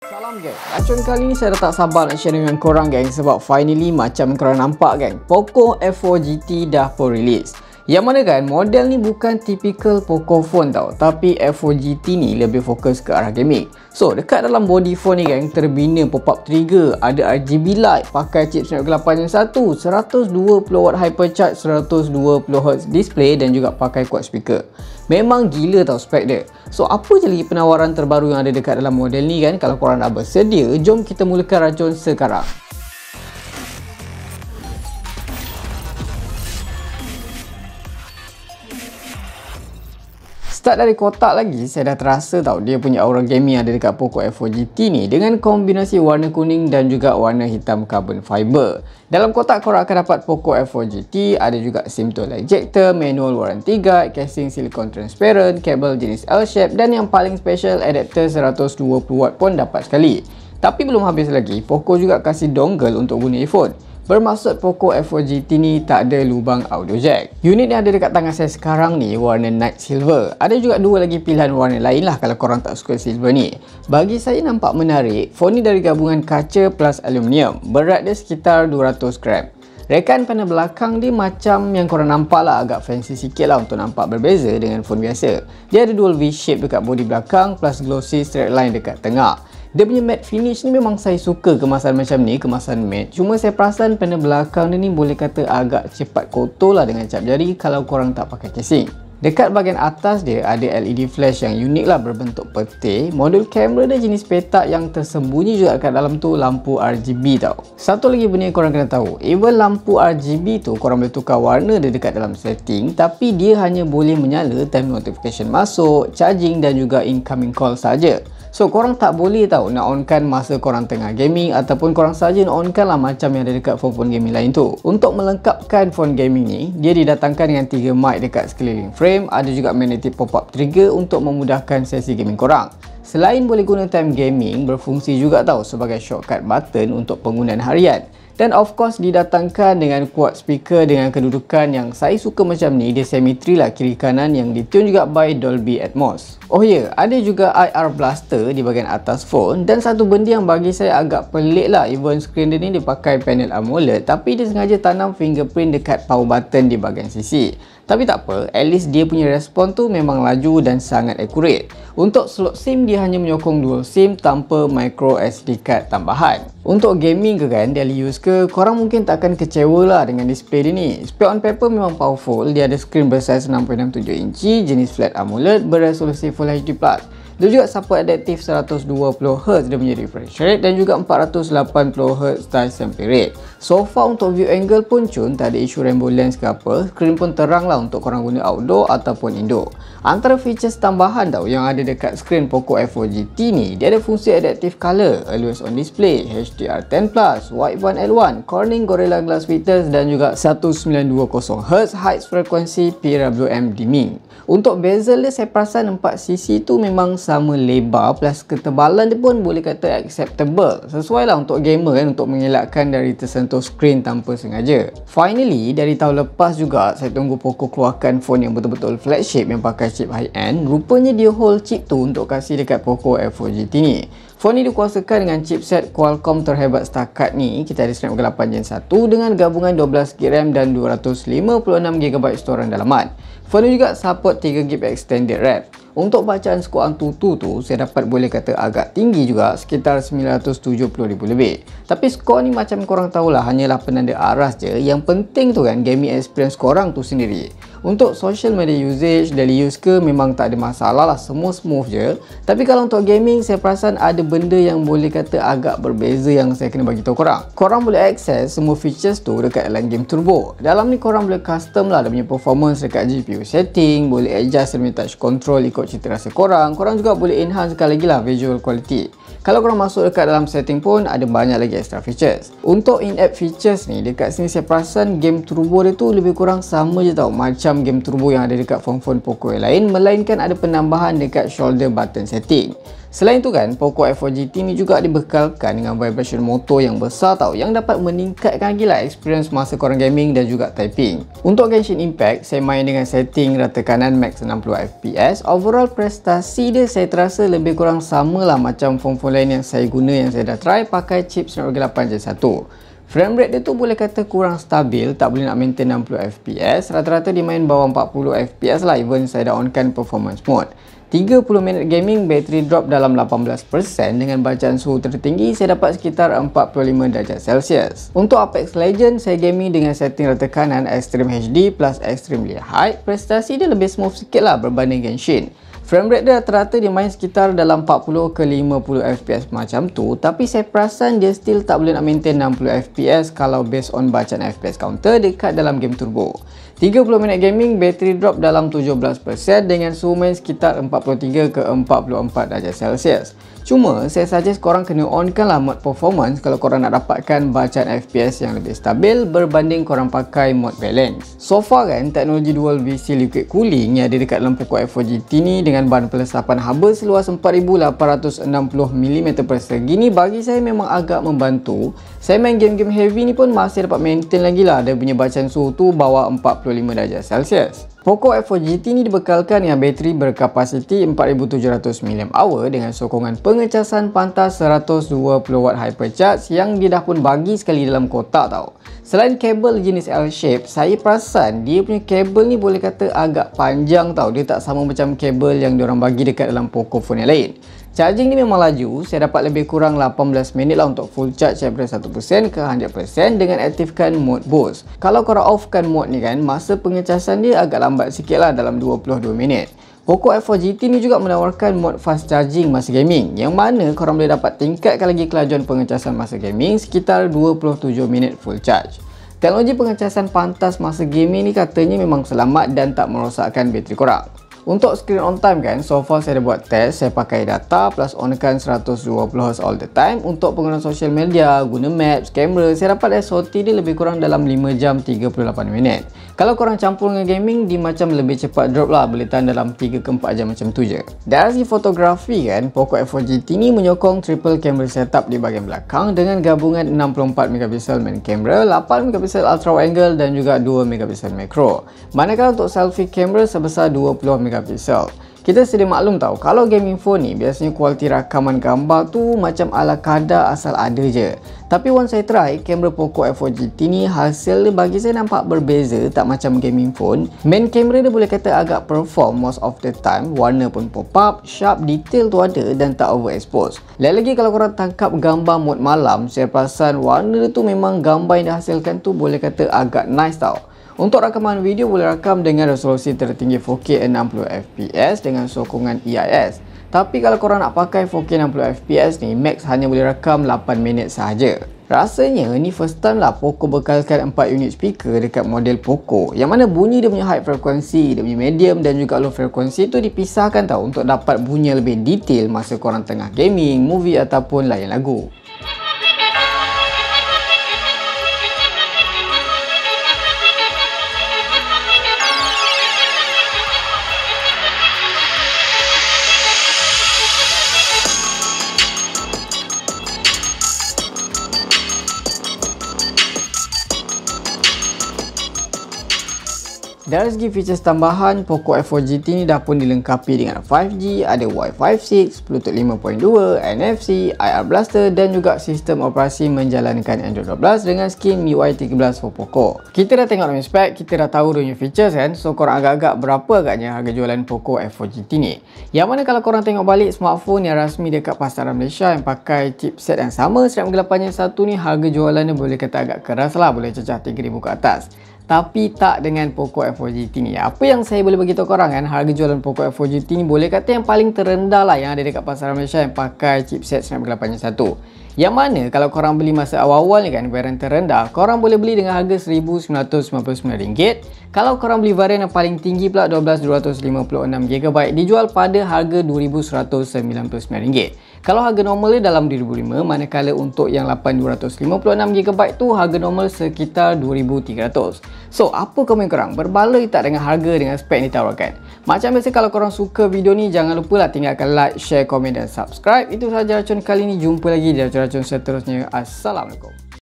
Salam geng, racun kali ni saya dah tak sabar nak share dengan korang geng. Sebab finally macam korang nampak geng, Poco F4 GT dah pun release. Yang mana kan model ni bukan typical Poco phone tau, tapi F4 GT ni lebih fokus ke arah gaming. So dekat dalam body phone ni geng, terbina pop-up trigger, ada RGB light, pakai chip Snapdragon 8 Gen 1, 120W hypercharge, 120Hz display dan juga pakai quad speaker. Memang gila tau spek dia. So apa je lagi penawaran terbaru yang ada dekat dalam model ni kan? Kalau korang dah bersedia, jom kita mulakan racun sekarang. Start dari kotak lagi, saya dah terasa tau dia punya aura gaming ada dekat Poco F4 GT ni dengan kombinasi warna kuning dan juga warna hitam carbon fiber. Dalam kotak korang akan dapat Poco F4 GT, ada juga SIM tool ejector, manual warranty guide, casing silicone transparent, kabel jenis L-shape dan yang paling special adapter 120W pun dapat sekali. Tapi belum habis lagi, Poco juga kasih dongle untuk guna earphone. Bermaksud Poco F4 GT ni tak ada lubang audio jack. Unit yang ada dekat tangan saya sekarang ni warna night silver. Ada juga dua lagi pilihan warna lain lah kalau korang tak suka silver ni. Bagi saya nampak menarik, phone ni dari gabungan kaca plus aluminium. Berat dia sekitar 200 gram. Rekan panel belakang dia macam yang korang nampak lah, agak fancy sikit lah untuk nampak berbeza dengan phone biasa. Dia ada dual V-shape dekat bodi belakang plus glossy straight line dekat tengah. Dia punya matte finish ni memang saya suka kemasan macam ni, kemasan matte. Cuma saya perasan panel belakang dia ni boleh kata agak cepat kotor lah dengan cap jari kalau korang tak pakai casing. Dekat bahagian atas dia ada LED flash yang unik lah berbentuk petir. Modul kamera dia jenis petak yang tersembunyi juga kat dalam tu lampu RGB tau. Satu lagi benda yang korang kena tahu, even lampu RGB tu korang boleh tukar warna dia dekat dalam setting, tapi dia hanya boleh menyala time notification masuk, charging dan juga incoming call saja. So korang tak boleh tahu nak onkan masa korang tengah gaming ataupun korang saja nak onkan lah macam yang ada dekat phone-phone gaming lain tu. Untuk melengkapkan phone gaming ni, dia didatangkan dengan 3 mic dekat sekeliling frame, ada juga magnetic pop-up trigger untuk memudahkan sesi gaming korang. Selain boleh guna time gaming, berfungsi juga tahu sebagai shortcut button untuk penggunaan harian. Dan of course didatangkan dengan quad speaker dengan kedudukan yang saya suka macam ni, dia symmetry lah kiri kanan yang ditune juga by Dolby Atmos. Oh ya, ada juga IR blaster di bahagian atas phone dan satu benda yang bagi saya agak pelik lah, even screen dia ni dia pakai panel AMOLED tapi dia sengaja tanam fingerprint dekat power button di bahagian sisi. Tapi tak apa, at least dia punya respon tu memang laju dan sangat accurate. Untuk slot SIM dia hanya menyokong dual SIM tanpa micro SD card tambahan. Untuk gaming ke kan, daily use ke, korang mungkin tak akan kecewa lah dengan display dia ni. Spec on paper memang powerful, dia ada screen bersaiz 6.67 inci, jenis flat AMOLED beresolusi Full HD+. Dia juga support adaptive 120Hz dia punya refresh rate dan juga 480Hz touch sample rate. So far untuk view angle pun cun, tak ada isu rainbow lens ke apa. Screen pun terang lah untuk korang guna outdoor ataupun indoor. Antara features tambahan tau yang ada dekat screen Poco F4 GT ni, dia ada fungsi adaptive color, always on display, HDR10+, Wideband L1, Corning Gorilla Glass filters dan juga 1920Hz high frequency PWM dimming. Untuk bezel dia saya perasan 4 sisi tu memang sama lebar plus ketebalan dia pun boleh kata acceptable. Sesuai lah untuk gamer kan, untuk mengelakkan dari tersentuh screen tanpa sengaja. Finally, dari tahun lepas juga saya tunggu Poco keluarkan phone yang betul-betul flagship yang pakai chip high-end. Rupanya dia hold chip tu untuk kasih dekat Poco F4 GT ni. Phone ni dikuasakan dengan chipset Qualcomm terhebat setakat ni. Kita ada Snapdragon 8 Gen 1 dengan gabungan 12GB RAM dan 256GB storan dalaman. Phone ni juga support 3GB extended RAM. Untuk bacaan skor Antutu tu saya dapat boleh kata agak tinggi juga, sekitar 970,000 lebih. Tapi skor ni macam korang tahulah hanyalah penanda aras je. Yang penting tu kan gaming experience korang tu sendiri. Untuk social media usage, daily use ke, memang tak ada masalah lah, semua smooth je. Tapi kalau untuk gaming saya perasan ada benda yang boleh kata agak berbeza yang saya kena bagi tahu korang. Korang boleh akses semua features tu dekat dalam game turbo. Dalam ni korang boleh custom lah dia punya performance dekat GPU setting, boleh adjust dia touch control ikut cita rasa korang. Korang juga boleh enhancekan lagi lah visual quality. Kalau korang masuk dekat dalam setting pun ada banyak lagi extra features. Untuk in-app features ni, dekat sini saya perasan game turbo dia tu lebih kurang sama je tau macam game turbo yang ada dekat phone-phone Poco yang lain, melainkan ada penambahan dekat shoulder button setting. Selain itu kan, Poco F4 GT ni juga dibekalkan dengan vibration motor yang besar tau, yang dapat meningkatkan gila experience masa korang gaming dan juga typing. Untuk Genshin Impact, saya main dengan setting rata kanan max 60fps. Overall prestasi dia saya terasa lebih kurang sama lah macam phone-phone lain yang saya guna, yang saya dah try pakai chip Snapdragon 8 Gen 1. Frame rate dia tu boleh kata kurang stabil, tak boleh nak maintain 60fps. Rata-rata dia main bawah 40fps lah, even saya dah onkan performance mode. 30 minit gaming, battery drop dalam 18%. Dengan bacaan suhu tertinggi, saya dapat sekitar 45 darjah Celsius. Untuk Apex Legends, saya gaming dengan setting rata kanan Extreme HD plus Extremely High. Prestasi dia lebih smooth sikit lah berbanding Genshin. Frame rate dia rata-rata dia main sekitar dalam 40 ke 50 fps macam tu, tapi saya perasan dia still tak boleh nak maintain 60 fps kalau based on bacaan fps counter dekat dalam game turbo. 30 minit gaming, battery drop dalam 17% dengan suhu main sekitar 43 ke 44 darjah Celsius. Cuma saya suggest korang kena onkan lah mod performance kalau korang nak dapatkan bacaan FPS yang lebih stabil berbanding korang pakai mod balance. So far kan, teknologi dual VC liquid cooling yang ada dekat dalam Poco F4 GT ni dengan bahan pelesapan haba seluas 4860mm persegi ni bagi saya memang agak membantu. Saya main game-game heavy ni pun masih dapat maintain lagi lah dia punya bacaan suhu tu bawah 45 darjah Celsius. Poco F4 GT ni dibekalkan dengan bateri berkapasiti 4700 mAh dengan sokongan pengecasan pantas 120W hypercharge yang dia dah pun bagi sekali dalam kotak tau. Selain kabel jenis L-shape, saya perasan dia punya kabel ni boleh kata agak panjang tau. Dia tak sama macam kabel yang diorang bagi dekat dalam Poco phone yang lain. Charging ni memang laju, saya dapat lebih kurang 18 minit lah untuk full charge daripada 1% ke 100% dengan aktifkan mode boost. Kalau korang offkan mode ni kan, masa pengecasan dia agak lambat sikit lah dalam 22 minit. Poco F4 GT ni juga menawarkan mode fast charging masa gaming, yang mana korang boleh dapat tingkatkan lagi kelajuan pengecasan masa gaming sekitar 27 minit full charge. Teknologi pengecasan pantas masa gaming ni katanya memang selamat dan tak merosakkan bateri korang. Untuk screen on time kan, so far saya dah buat test, saya pakai data plus onkan 120Hz all the time. Untuk penggunaan social media, guna maps, kamera, saya dapat SOT dia lebih kurang dalam 5 jam 38 minit. Kalau korang campur dengan gaming, dia macam lebih cepat drop lah, boleh tahan dalam 3 ke 4 jam macam tu je. Dari segi fotografi kan, Poco F4 GT ni menyokong triple camera setup di bahagian belakang dengan gabungan 64MP main kamera, 8MP ultra wide angle dan juga 2MP macro. Manakala untuk selfie kamera sebesar 20MP. Kita sedia maklum tahu kalau gaming phone ni biasanya kualiti rakaman gambar tu macam ala kadar asal ada je. Tapi once saya try kamera Poco F4 GT ni, hasil dia bagi saya nampak berbeza, tak macam gaming phone. Main kamera dia boleh kata agak perform most of the time, warna pun pop up, sharp, detail tu ada dan tak overexpose. Lagi kalau korang tangkap gambar mode malam, saya perasan warna dia tu memang gambar yang dihasilkan tu boleh kata agak nice tau. Untuk rakaman video boleh rakam dengan resolusi tertinggi 4K 60fps dengan sokongan EIS. Tapi kalau korang nak pakai 4K 60fps ni, max hanya boleh rakam 8 minit sahaja. Rasanya ni first time lah Poco bekalkan 4 unit speaker dekat model Poco, yang mana bunyi dia punya high frekuensi, dia punya medium dan juga low frekuensi tu dipisahkan tau untuk dapat bunyi lebih detail masa korang tengah gaming, movie ataupun layan lagu. Dari segi features tambahan, Poco F4 GT ni dah pun dilengkapi dengan 5G, ada Wi-Fi 6, Bluetooth 5.2, NFC, IR Blaster dan juga sistem operasi menjalankan Android 12 dengan skin MIUI 13 for Poco. Kita dah tengok dalam spek, kita dah tahu dia punya features kan, so korang agak-agak berapa agaknya harga jualan Poco F4 GT ni. Yang mana kalau korang tengok balik smartphone yang rasmi dekat pasaran Malaysia yang pakai chipset yang sama Snapdragon 8 Gen 1 ni, harga jualannya boleh kata agak keras lah, boleh cecah 3,000 ke atas. Tapi tak dengan Poco F4 GT ni. Apa yang saya boleh beritahu korang kan, harga jualan Poco F4 GT ni boleh kata yang paling terendah lah yang ada dekat pasaran Malaysia yang pakai chipset Snapdragon 8 Gen 1. Yang mana kalau korang beli masa awal-awal ni kan, varian terendah, korang boleh beli dengan harga RM1,999. Kalau korang beli varian yang paling tinggi pula 12256GB dijual pada harga RM2,199. Kalau harga normal dia dalam RM2,500, manakala untuk yang 8256GB tu harga normal sekitar RM2,300. So, apa komen korang? Berbaloi tak dengan harga dengan spek ni ditawarkan? Macam biasa, kalau korang suka video ni, jangan lupa lah tinggalkan like, share, komen dan subscribe. Itu sahaja racun kali ni. Jumpa lagi di racun-racun seterusnya. Assalamualaikum.